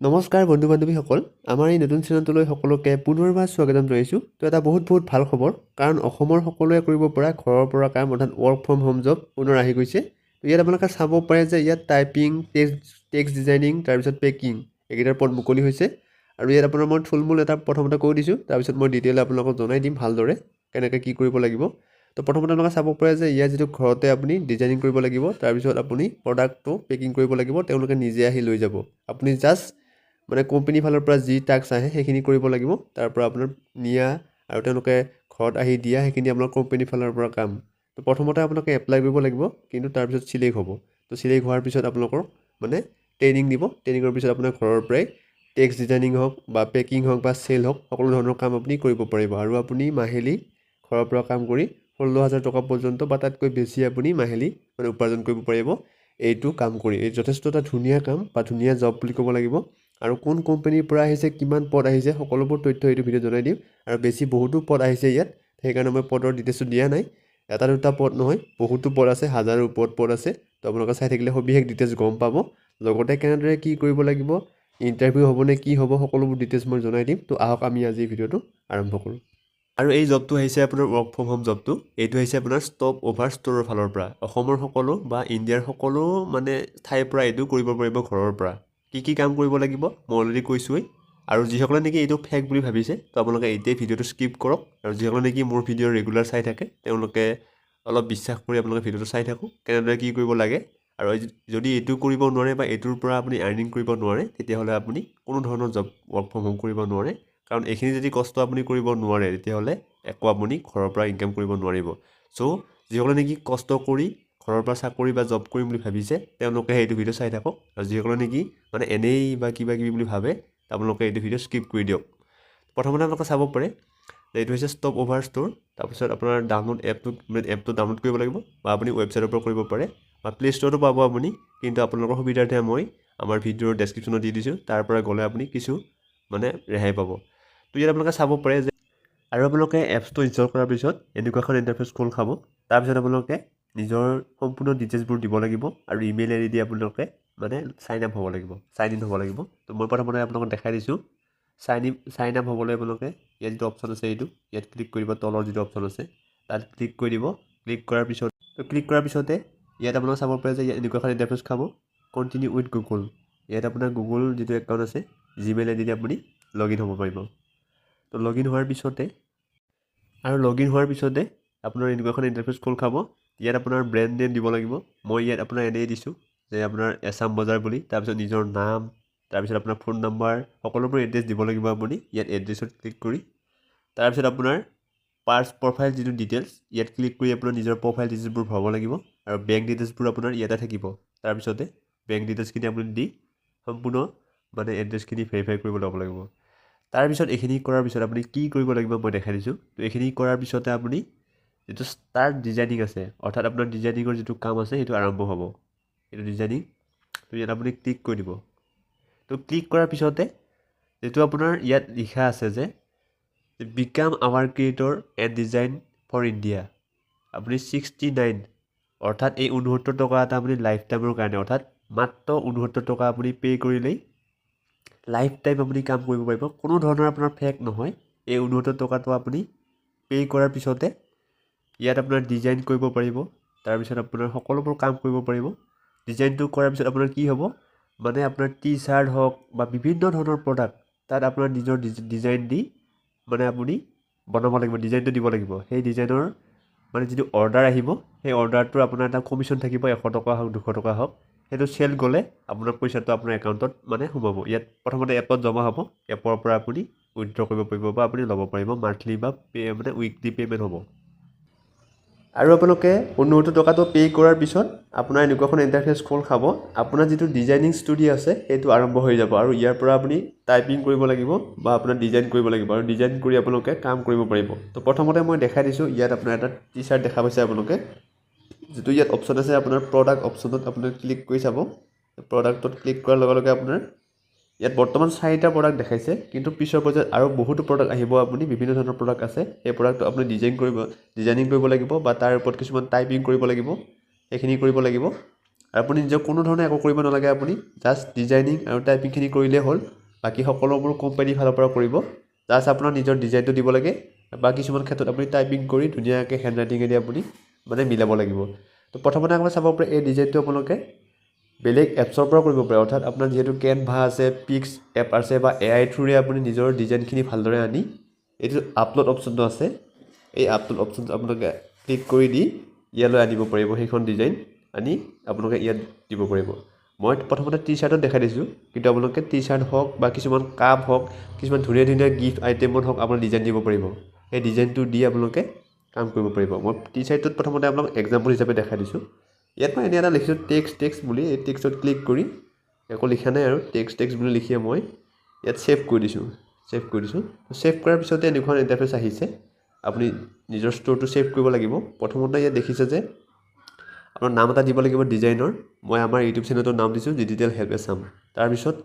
নমস্কাৰ বন্ধু বান্ধৱীসকল, আমাৰ এই নতুন চেনেলটোলৈ সকলোকে পুনৰবাৰ স্বাগতম জনাইছোঁ। তো এটা বহুত ভাল খবৰ, কাৰণ অসমৰ সকলোৱে কৰিব পৰা ঘৰৰ পৰা কাম অৰ্থাৎ ৱৰ্ক ফ্ৰম হোম জব পুনৰ আহি গৈছে। তো ইয়াত আপোনালোকে চাব পাৰে যে ইয়াত টাইপিং, টেক্সট ডিজাইনিং, তাৰপিছত পেকিং এইকেইটাৰ পদ মুকলি হৈছে। আৰু ইয়াত আপোনাৰ মই থুলমূল এটা প্ৰথমতে কৈ দিছোঁ, তাৰপিছত মই ডিটেইল আপোনালোকক জনাই দিম ভালদৰে কেনেকৈ কি কৰিব লাগিব। তো প্ৰথমতে আপোনালোকে চাব পাৰে যে ইয়াত যিটো ঘৰতে আপুনি ডিজাইনিং কৰিব লাগিব, তাৰপিছত আপুনি প্ৰডাক্টটো পেকিং কৰিব লাগিব, তেওঁলোকে নিজে আহি লৈ যাব। আপুনি জাষ্ট মানে কোম্পানীৰ ফালৰ পৰা যি টাস্ক আহে সেইখিনি কৰিব লাগিব, তাৰ পৰা আপোনাৰ নিয়া আৰু তেওঁলোকে ঘৰত আহি দিয়া সেইখিনি আপোনাৰ কোম্পানীৰ ফালৰ পৰা কাম। তো প্ৰথমতে আপোনালোকে এপ্লাই কৰিব লাগিব, কিন্তু তাৰপিছত চিলেক্ট হ'ব। তো চিলেক্ট হোৱাৰ পিছত আপোনালোকৰ মানে ট্ৰেইনিং দিব। ট্ৰেইনিঙৰ পিছত আপোনাৰ ঘৰৰ পৰাই টেক্সট ডিজাইনিং হওক বা পেকিং হওক বা চেল হওক সকলো ধৰণৰ কাম আপুনি কৰিব পাৰিব। আৰু আপুনি মাহিলী ঘৰৰ পৰা কাম কৰি 16,000 টকা পৰ্যন্ত বা তাতকৈ বেছি আপুনি মাহিলী মানে উপাৰ্জন কৰিব পাৰিব এইটো কাম কৰি। এই যথেষ্ট এটা ধুনীয়া কাম বা ধুনীয়া জব বুলি ক'ব লাগিব। আৰু কোন কোম্পানীৰ পৰা আহিছে, কিমান পদ আহিছে, সকলোবোৰ তথ্য এইটো ভিডিঅ'ত জনাই দিম। আৰু বহুতো পদ আহিছে ইয়াত, সেইকাৰণে মই পদৰ ডিটেইলছটো দিয়া নাই। এটা দুটা পদ নহয়, বহুতো পদ আছে, হাজাৰৰ ওপৰত পদ আছে। তো আপোনালোকে চাই থাকিলে সবিশেষ ডিটেইলছ গম পাব। লগতে কেনেদৰে কি কৰিব লাগিব, ইণ্টাৰভিউ হ'বনে কি হ'ব, সকলোবোৰ ডিটেইলছ মই জনাই দিম। তো আহক আমি আজি ভিডিঅ'টো আৰম্ভ কৰোঁ। আৰু এই জবটো আহিছে আপোনাৰ ৱৰ্ক ফ্ৰম হোম জবটো। এইটো আহিছে আপোনাৰ ষ্টপ অভাৰ ষ্ট'ৰৰ ফালৰ পৰা। অসমৰ সকলো বা ইণ্ডিয়াৰ সকলো মানে ঠাইৰ পৰা এইটো কৰিব পাৰিব ঘৰৰ পৰা। কি কাম কৰিব লাগিব মই অলৰেডি কৈছোঁৱেই। আৰু যিসকলে নেকি এইটো ফেক বুলি ভাবিছে, তো আপোনালোকে এতিয়াই ভিডিঅ'টো স্কিপ কৰক। আৰু যিসকলে নেকি মোৰ ভিডিঅ' ৰেগুলাৰ চাই থাকে, তেওঁলোকে অলপ বিশ্বাস কৰি আপোনালোকে ভিডিঅ'টো চাই থাকক কেনেদৰে কি কৰিব লাগে। আৰু যদি এইটো কৰিব নোৱাৰে বা এইটোৰ পৰা আপুনি আৰ্নিং কৰিব নোৱাৰে, তেতিয়াহ'লে আপুনি কোনো ধৰণৰ জব ৱৰ্ক ফ্ৰম হোম কৰিব নোৱাৰে। কাৰণ এইখিনি যদি কষ্ট আপুনি কৰিব নোৱাৰে, তেতিয়াহ'লে একো আপুনি ঘৰৰ পৰা ইনকাম কৰিব নোৱাৰিব। চ' যিসকলে নেকি কষ্ট কৰি ঘৰৰ পৰা চাকৰি বা জব কৰিম বুলি ভাবিছে, তেওঁলোকে সেইটো ভিডিঅ' চাই থাকক। আৰু যিসকলে নেকি মানে এনেই বা কিবা কিবি বুলি ভাবে, আপোনালোকে এইটো ভিডিঅ' স্কিপ কৰি দিয়ক। প্ৰথমতে আপোনালোকে চাব পাৰে যে এইটো হৈছে ষ্টপ অভাৰ ষ্ট'ৰ। তাৰপিছত আপোনাৰ ডাউনলোড এপটো ডাউনলোড কৰিব লাগিব, বা আপুনি ৱেবছাইটৰ পৰা কৰিব পাৰে, বা প্লে ষ্ট'ৰতো পাব আপুনি। কিন্তু আপোনালোকৰ সুবিধাৰ্থে মই আমাৰ ভিডিঅ'ৰ ডেছক্ৰিপশ্যনত দি দিছোঁ, তাৰ পৰা গ'লে আপুনি কিছু মানে ৰেহাই পাব। তো ইয়াত আপোনালোকে চাব পাৰে যে আৰু আপোনালোকে এপছটো ইনষ্টল কৰাৰ পিছত এনেকুৱা এখন ইণ্টাৰফেচ খোল খাব। তাৰপিছত আপোনালোকে নিজৰ সম্পূৰ্ণ ডিটেইলছবোৰ দিব লাগিব, আৰু ইমেইল আই ডি দি আপোনালোকে মানে চাইন ইন হ'ব লাগিব। তো মই প্ৰথমতে আপোনালোকক দেখাই দিছোঁ। চাইন আপ হ'বলৈ আপোনালোকে ইয়াত যিটো অপশ্যন আছে এইটো ইয়াত ক্লিক কৰিব, তলৰ যিটো অপশ্যন আছে তাত ক্লিক কৰি দিব। ক্লিক কৰাৰ পিছতে ইয়াত আপোনালোকে চাব পাৰে যে এনেকুৱা এখন ইণ্টাৰফেচ খাব, কণ্টিনিউ উইথ গুগল। ইয়াত আপোনাৰ গুগল যিটো একাউণ্ট আছে, জিমেইল আই ডি দি আপুনি লগ ইন হ'ব পাৰিব। তো লগ ইন হোৱাৰ পিছতে আপোনাৰ এনেকুৱা এখন ইণ্টাৰফেচ খোল খাব। ইয়াত আপোনাৰ ব্ৰেণ্ড নেম দিব লাগিব। মই ইয়াত আপোনাৰ এনেই দিছোঁ যে আপোনাৰ এছাম বজাৰ বুলি। তাৰপিছত নিজৰ নাম, তাৰপিছত আপোনাৰ ফোন নাম্বাৰ, সকলোবোৰ এড্ৰেছ দিব লাগিব আপুনি। ইয়াত এড্ৰেছত ক্লিক কৰি তাৰপিছত আপোনাৰ প্ৰফাইল যিটো ডিটেইলছ, ইয়াত ক্লিক কৰি আপোনাৰ নিজৰ প্ৰফাইল ডিটেইলছবোৰ ভৰাব লাগিব। আৰু বেংক ডিটেইলছবোৰ আপোনাৰ ইয়াতে থাকিব। তাৰপিছতে বেংক ডিটেইলছখিনি আপুনি দি সম্পূৰ্ণ মানে এড্ৰেছখিনি ভেৰিফাই কৰিব ল'ব লাগিব। তাৰপিছত এইখিনি কৰাৰ পিছত আপুনি কি কৰিব লাগিব মই দেখাই দিছোঁ। তো এইখিনি কৰাৰ পিছতে আপুনি যিটো ষ্টাৰ্ট ডিজাইনিং আছে, অৰ্থাৎ আপোনাৰ ডিজাইনিঙৰ যিটো কাম আছে সেইটো আৰম্ভ হ'ব। এইটো ডিজাইনিং, তো ইয়াত আপুনি ক্লিক কৰি দিব। তো ক্লিক কৰাৰ পিছতে যিটো আপোনাৰ ইয়াত লিখা আছে যে become our creator and design for India, আপুনি 69 অৰ্থাৎ এই 69 টকা এটা আপুনি লাইফ টাইমৰ কাৰণে, অৰ্থাৎ মাত্ৰ 69 টকা আপুনি পে' কৰিলেই লাইফ টাইম আপুনি কাম কৰিব পাৰিব। কোনো ধৰণৰ আপোনাৰ ফেক নহয়। এই 69 টকাটো আপুনি পে' কৰাৰ পিছতে ইয়াত আপোনাৰ ডিজাইন কৰিব পাৰিব। তাৰপিছত আপোনাৰ সকলোবোৰ কাম কৰিব পাৰিব। ডিজাইনটো কৰাৰ পিছত আপোনাৰ কি হ'ব, মানে আপোনাৰ টি চাৰ্ট হওক বা বিভিন্ন ধৰণৰ প্ৰডাক্ট তাত আপোনাৰ নিজৰ ডিজাইন দি মানে আপুনি বনাব লাগিব, ডিজাইনটো দিব লাগিব। সেই ডিজাইনৰ মানে যিটো অৰ্ডাৰ আহিব, সেই অৰ্ডাৰটোৰ আপোনাৰ এটা কমিশ্যন থাকিব, 100 টকা হওক 200 টকা হওক। সেইটো চেল গ'লে আপোনাৰ পইচাটো আপোনাৰ একাউণ্টত মানে সোমাব। ইয়াত প্ৰথমতে এপত জমা হ'ব, এপৰ পৰা আপুনি উইথড্ৰ কৰিব পাৰিব বা আপুনি ল'ব পাৰিব। মান্থলি বা মানে উইকলি পে'মেণ্ট হ'ব। আৰু আপোনালোকে 69 টকাটো পে' কৰাৰ পিছত আপোনাৰ এনেকুৱা এখন ইণ্টাৰফেচ খোল খাব। আপোনাৰ যিটো ডিজাইনিং ষ্টুডিঅ' আছে সেইটো আৰম্ভ হৈ যাব। আৰু ইয়াৰ পৰা আপুনি টাইপিং কৰিব লাগিব বা আপোনাৰ ডিজাইন কৰিব লাগিব, আৰু ডিজাইন কৰি আপোনালোকে কাম কৰিব পাৰিব। তো প্ৰথমতে মই দেখাই দিছোঁ। ইয়াত আপোনাৰ এটা টি চাৰ্ট দেখা পাইছে আপোনালোকে, যিটো ইয়াত অপশ্যন আছে আপোনাৰ প্ৰডাক্ট অপশ্যনত আপুনি ক্লিক কৰি চাব। প্ৰডাক্টত ক্লিক কৰাৰ লগে লগে আপোনাৰ ইয়াত বৰ্তমান 4টা প্ৰডাক্ট দেখাইছে, কিন্তু পিছৰ পৰ্যায়ত আৰু বহুতো প্ৰডাক্ট আহিব। আপুনি বিভিন্ন ধৰণৰ প্ৰডাক্ট আছে, সেই প্ৰডাক্টটো আপুনি ডিজাইনিং কৰিব লাগিব, বা তাৰ ওপৰত কিছুমান টাইপিং কৰিব লাগিব, সেইখিনি কৰিব লাগিব। আপুনি নিজে কোনো ধৰণে একো কৰিব নালাগে আপুনি জাষ্ট ডিজাইনিং আৰু টাইপিংখিনি কৰিলেই হ'ল বাকী সকলোবোৰ কোম্পানীৰ ফালৰ পৰা কৰিব জাষ্ট আপোনাৰ নিজৰ ডিজাইনটো দিব লাগে বা কিছুমান ক্ষেত্ৰত আপুনি টাইপিং কৰি ধুনীয়াকৈ হেণ্ড ৰাইটিঙেদি আপুনি মানে মিলাব লাগিব তো প্ৰথমতে আপুনি চাব পাৰে এই ডিজাইনটো আপোনালোকে বেলেগ এপছৰ পৰা কৰিব পাৰে অৰ্থাৎ আপোনাৰ যিহেতু কেনভা আছে পিক্স এপ আছে বা AI থ্ৰুৰে আপুনি নিজৰ ডিজাইনখিনি ভালদৰে আনি এইটো আপলোড অপশ্যনটো আছে এই আপলোড অপশ্যনটো আপোনালোকে ক্লিক কৰি দি ইয়ালৈ আনিব পাৰিব সেইখন ডিজাইন আনি আপোনালোকে ইয়াত দিব পাৰিব মই প্ৰথমতে টি-শ্বাৰ্টত দেখাই দিছোঁ কিন্তু আপোনালোকে টি-শ্বাৰ্ট হওক বা কিছুমান কাপ হওক কিছুমান ধুনীয়া ধুনীয়া গিফ্ট আইটেমত হওক আপোনাৰ ডিজাইন দিব পাৰিব সেই ডিজাইনটো দি আপোনালোকে কাম কৰিব পাৰিব মই টি-শ্বাৰ্টটোত প্ৰথমতে আপোনালোক এক্সাম্পল হিচাপে দেখাই দিছোঁ ইয়াত মই এনে এটা লিখিছোঁ টেক্সট বুলি এই টেক্সটত ক্লিক কৰি একো লিখা নাই আৰু টেক্সট বুলি লিখিয়ে মই ইয়াত ছেভ কৰি দিছোঁ ছেভ কৰাৰ পিছতে এনেকুৱা ইণ্টাৰফেচ আহিছে আপুনি নিজৰ ষ্ট'ৰটো ছেভ কৰিব লাগিব প্ৰথমতে ইয়াত দেখিছে যে আপোনাৰ নাম এটা দিব লাগিব ডিজাইনৰ মই আমাৰ ইউটিউব চেনেলটোৰ নাম দিছোঁ ডিজিটেল হেল্প এছাম তাৰপিছত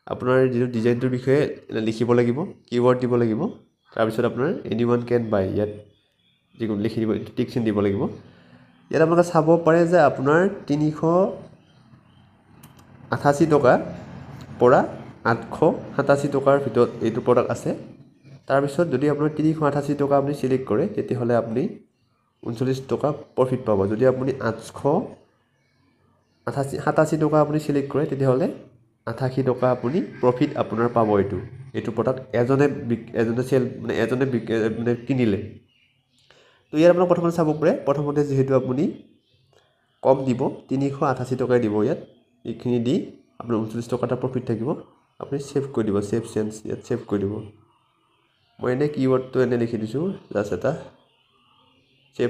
আপোনাৰ যিটো ডিজাইনটোৰ বিষয়ে লিখিব লাগিব কিৱৰ্ড দিব লাগিব তাৰপিছত আপোনাৰ এনিৱান কেন বাই ইয়াত যিকোনো লিখি দিব টিক চিন দিব লাগিব ইয়াত আপোনালোকে চাব পাৰে যে আপোনাৰ 388 টকাৰ পৰা 887 টকাৰ ভিতৰত এইটো প্ৰডাক্ট আছে তাৰপিছত যদি আপোনাৰ 388 টকা আপুনি চিলেক্ট কৰে তেতিয়াহ'লে আপুনি 39 টকা প্ৰফিট পাব যদি আপুনি 887 টকা আপুনি চিলেক্ট কৰে তেতিয়াহ'লে 88 টকা আপুনি প্ৰফিট আপোনাৰ পাব এইটো প্ৰডাক্ট এজনে চেল মানে এজনে মানে কিনিলে তো ইয়াত আপোনাক প্ৰথমতে চাব পাৰে প্ৰথমতে যিহেতু আপুনি কম দিব 388 টকাই দিব ইয়াত এইখিনি দি আপোনাৰ 39 টকা এটা প্ৰফিট থাকিব আপুনি ছেভ কৰি দিব ছেভ চেঞ্জ ইয়াত ছেভ কৰি দিব মই এনে কিৱৰ্ডটো এনে লিখি দিছোঁ জাষ্ট এটা ছেভ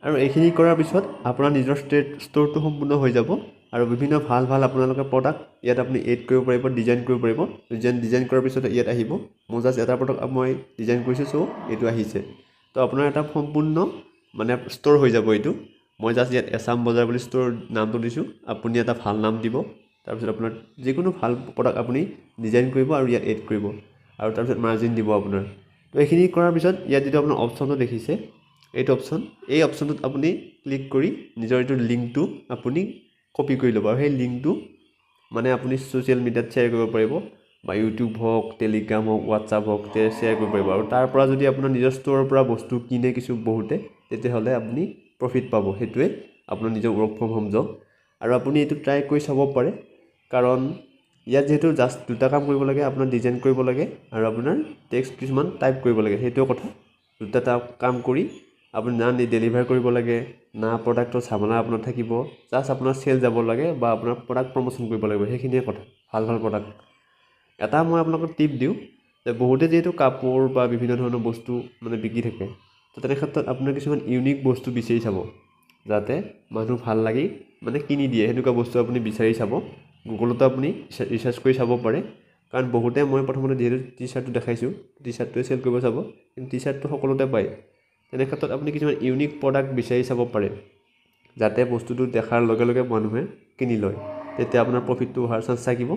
আৰু এইখিনি কৰাৰ পিছত আপোনাৰ নিজৰ ষ্ট'ৰটো সম্পূৰ্ণ হৈ যাব আৰু বিভিন্ন ভাল আপোনালোকে প্ৰডাক্ট ইয়াত আপুনি এড কৰিব পাৰিব ডিজাইন কৰিব পাৰিব ডিজাইন কৰাৰ পিছত ইয়াত আহিব মই জাষ্ট এটা প্ৰডাক্ট মই ডিজাইন কৰিছোঁ চ' এইটো আহিছে তো আপোনাৰ এটা সম্পূৰ্ণ মানে ষ্ট'ৰ হৈ যাব এইটো মই জাষ্ট ইয়াত এছাম বজাৰ বুলি ষ্ট'ৰ নামটো দিছোঁ আপুনি এটা ভাল নাম দিব তাৰপিছত আপোনাৰ যিকোনো ভাল প্ৰডাক্ট আপুনি ডিজাইন কৰিব আৰু ইয়াত এড কৰিব আৰু তাৰপিছত মাৰ্জিন দিব আপোনাৰ তো এইখিনি কৰাৰ পিছত ইয়াত যিটো আপোনাৰ অপশ্যনটো দেখিছে এইটো অপশ্যন এই অপশ্যনটোত আপুনি ক্লিক কৰি নিজৰ এইটো লিংকটো আপুনি কপি কৰি ল'ব আৰু সেই লিংকটো মানে আপুনি ছ'চিয়েল মিডিয়াত শ্বেয়াৰ কৰিব পাৰিব বা ইউটিউব হওক টেলিগ্ৰাম হওক হোৱাটছআপ হওক শ্বেয়াৰ কৰিব পাৰিব আৰু তাৰ পৰা যদি আপোনাৰ নিজৰ ষ্ট'ৰৰ পৰা বস্তু কিনে কিছু বহুতে তেতিয়াহ'লে আপুনি প্ৰফিট পাব সেইটোৱে আপোনাৰ নিজৰ ৱৰ্ক ফ্ৰম হোম জব আৰু আপুনি এইটো ট্ৰাই কৰি চাব পাৰে কাৰণ ইয়াত যিহেতু জাষ্ট দুটা কাম কৰিব লাগে আপোনাৰ ডিজাইন কৰিব লাগে আৰু আপোনাৰ টেক্সট কিছুমান টাইপ কৰিব লাগে সেইটোৱে কথা দুটা কাম কৰি আপুনি না ডেলিভাৰ কৰিব লাগে না প্ৰডাক্টৰ ঝামেলা আপোনাৰ থাকিব জাষ্ট আপোনাৰ চেল যাব লাগে বা আপোনাৰ প্ৰডাক্ট প্ৰমোশ্যন কৰিব লাগিব সেইখিনিয়ে কথা ভাল প্ৰডাক্ট এটা মই আপোনালোকক টিপ দিওঁ যে বহুতে যিহেতু কাপোৰ বা বিভিন্ন ধৰণৰ বস্তু মানে বিকি থাকে তো তেনে ক্ষেত্ৰত আপোনাৰ কিছুমান ইউনিক বস্তু বিচাৰি চাব যাতে মানুহ ভাল লাগি মানে কিনি দিয়ে সেনেকুৱা বস্তু আপুনি বিচাৰি চাব গুগলতো আপুনি ৰিচাৰ্চ কৰি চাব পাৰে কাৰণ বহুতে মই প্ৰথমতে যিহেতু টি-শ্বাৰ্টটো দেখাইছোঁ টি-শ্বাৰ্টটোৱে চেল কৰিব চাব কিন্তু টি-শ্বাৰ্টটো সকলোতে পায় তেনে ক্ষেত্ৰত আপুনি কিছুমান ইউনিক প্ৰডাক্ট বিচাৰি চাব পাৰে যাতে বস্তুটো দেখাৰ লগে লগে মানুহে কিনি লয় তেতিয়া আপোনাৰ প্ৰফিটটো হোৱাৰ চান্স থাকিব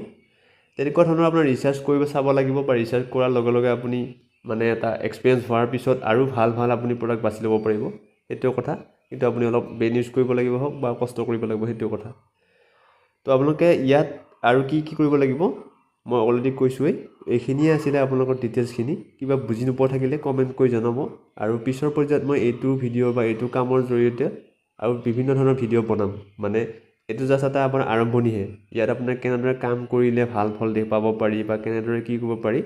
তেনেকুৱা ধৰণৰ আপোনাৰ ৰিচাৰ্চ কৰিব চাব লাগিব বা ৰিচাৰ্চ কৰাৰ লগে লগে আপুনি মানে এটা এক্সপিৰিয়েঞ্চ হোৱাৰ পিছত আৰু ভাল আপুনি প্ৰডাক্ট বাছি ল'ব পাৰিব সেইটোৱে কথা কিন্তু আপুনি অলপ ব্ৰেইন ইউজ কৰিব লাগিব হওক বা কষ্ট কৰিব লাগিব সেইটোৱে কথা তো আপোনালোকে ইয়াত আৰু কি কৰিব লাগিব মই অলৰেডি কৈছোঁৱেই এইখিনিয়ে আছিলে আপোনালোকৰ ডিটেইলছখিনি কিবা বুজি নোপোৱা থাকিলে কমেণ্ট কৰি জনাব আৰু পিছৰ পৰ্যায়ত মই এইটো ভিডিঅ' বা এইটো কামৰ জৰিয়তে আৰু বিভিন্ন ধৰণৰ ভিডিঅ' বনাম মানে এইটো জাষ্ট এটা আপোনাৰ আৰম্ভণিহে ইয়াত আপোনাৰ কেনেদৰে কাম কৰিলে ভাল ফল পাব পাৰি বা কেনেদৰে কি কৰিব পাৰি